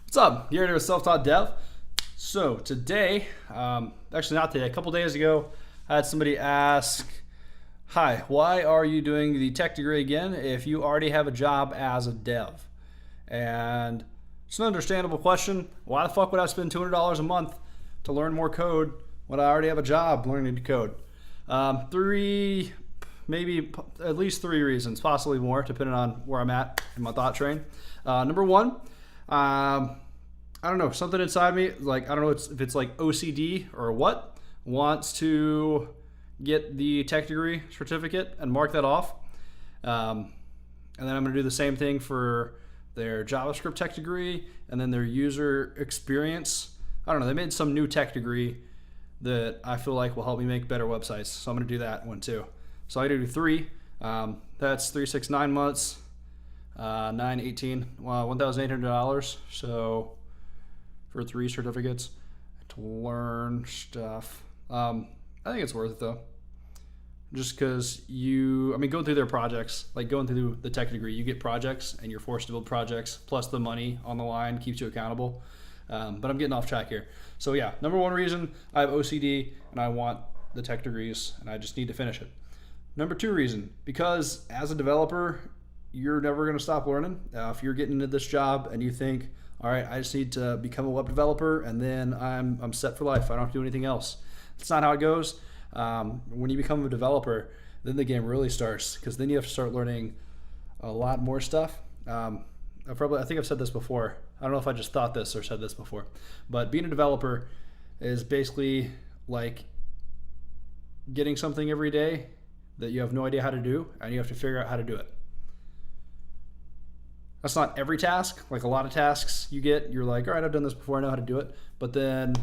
What's up? You're here with Self-Taught.dev. So today, actually not today, a couple days ago, I had somebody ask, hi, why are you doing the tech degree again if you already have a job as a dev? And it's an understandable question. Why the fuck would I spend $200 a month to learn more code when I already have a job learning to code? Maybe at least three reasons, possibly more, depending on where I'm at in my thought train. Number one, I don't know, something inside me, like, I don't know if it's like OCD or what, wants to get the tech degree certificate and mark that off. And then I'm going to do the same thing for their JavaScript tech degree and then their user experience. I don't know, they made some new tech degree that I feel like will help me make better websites. So I'm going to do that one too. So I do three. That's 3, 6, 9 months. 9, 18, $1,800. So for 3 certificates to learn stuff. I think it's worth it though. Just because going through their projects, like going through the tech degree, you get projects and you're forced to build projects, plus the money on the line keeps you accountable. But I'm getting off track here. So yeah, number one reason, I have OCD and I want the tech degrees and I just need to finish it. Number two reason, because as a developer, you're never going to stop learning. If you're getting into this job and you think, all right, I just need to become a web developer and then I'm set for life, I don't have to do anything else. That's not how it goes. When you become a developer, then the game really starts, because then you have to start learning a lot more stuff. I think I've said this before. I don't know if I just thought this or said this before, but being a developer is basically like getting something every day that you have no idea how to do, and you have to figure out how to do it. That's not every task. Like a lot of tasks you get, you're like, all right, I've done this before, I know how to do it. But then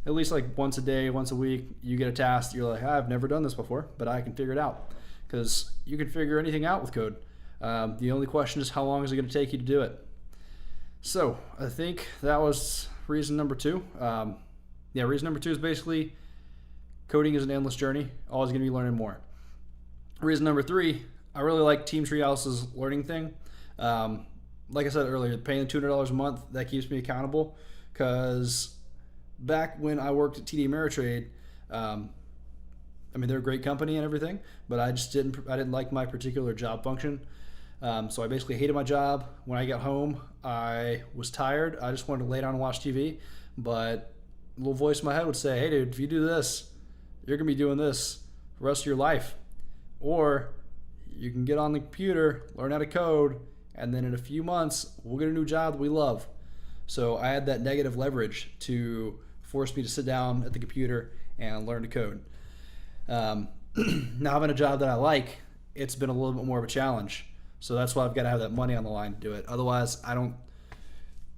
at least like once a day, once a week, you get a task, you're like, I've never done this before, but I can figure it out. Because you can figure anything out with code. The only question is, how long is it going to take you to do it? So I think that was reason number two. Reason number two is basically coding is an endless journey, always going to be learning more. Reason number three, I really like Team Treehouse's learning thing. Like I said earlier, paying $200 a month, that keeps me accountable, because back when I worked at TD Ameritrade, they're a great company and everything, but I didn't like my particular job function. So I basically hated my job. When I got home, I was tired. I just wanted to lay down and watch TV, but a little voice in my head would say, hey dude, if you do this, you're gonna be doing this the rest of your life. Or you can get on the computer, learn how to code, and then in a few months, we'll get a new job that we love. So I had that negative leverage to force me to sit down at the computer and learn to code. Now having a job that I like, it's been a little bit more of a challenge. So that's why I've got to have that money on the line to do it. Otherwise, I don't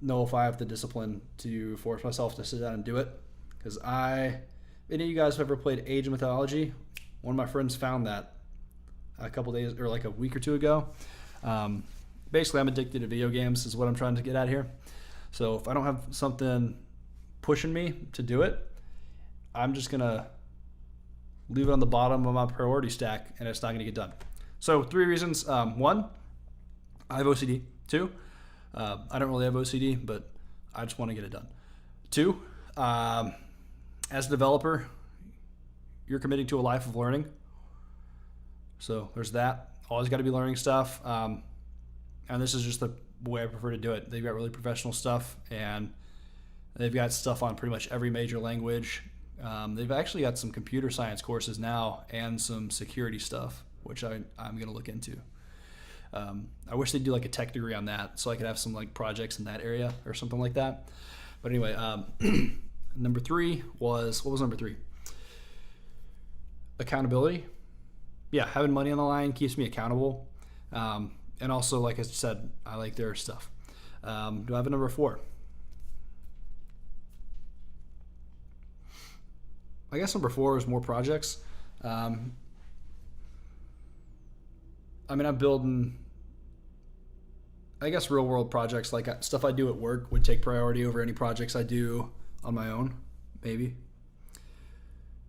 know if I have the discipline to force myself to sit down and do it. Because any of you guys have ever played Age of Mythology? One of my friends found that a couple days, or like a week or two ago. Basically, I'm addicted to video games is what I'm trying to get at here. So if I don't have something pushing me to do it, I'm just going to leave it on the bottom of my priority stack and it's not going to get done. So 3 reasons. 1, I have OCD. 2, I don't really have OCD, but I just want to get it done. 2, as a developer, you're committing to a life of learning. So there's that. Always got to be learning stuff. And this is just the way I prefer to do it. They've got really professional stuff, and they've got stuff on pretty much every major language. They've actually got some computer science courses now and some security stuff, which I'm going to look into. I wish they'd do like a tech degree on that so I could have some like projects in that area or something like that. But anyway, number 3 was, what was number 3? Accountability. Yeah, having money on the line keeps me accountable. And also, like I said, I like their stuff. Do I have a number 4? I guess number 4 is more projects. I'm building, I guess, real world projects, like stuff I do at work would take priority over any projects I do on my own, maybe.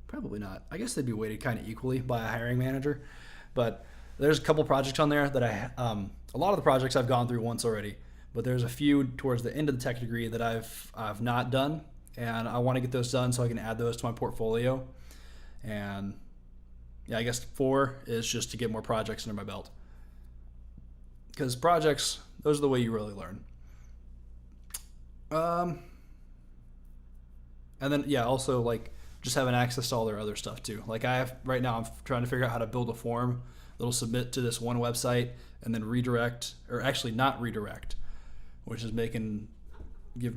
Probably not. I guess they'd be weighted kind of equally by a hiring manager. But there's a couple projects on there that a lot of the projects I've gone through once already. but there's a few towards the end of the tech degree that I've not done, and I want to get those done so I can add those to my portfolio. And yeah, I guess 4 is just to get more projects under my belt, because projects, those are the way you really learn. And then yeah, also like just having access to all their other stuff too. Like I have right now, I'm trying to figure out how to build a form that'll submit to this one website and then redirect, or actually not redirect, which is giving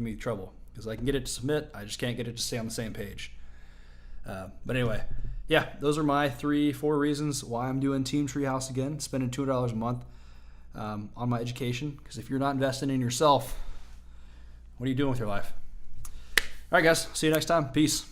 me trouble, because I can get it to submit, I just can't get it to stay on the same page. But anyway, yeah, those are my 3-4 reasons why I'm doing Team Treehouse again, spending $200 a month on my education. Because if you're not investing in yourself, what are you doing with your life? All right, guys. See you next time. Peace.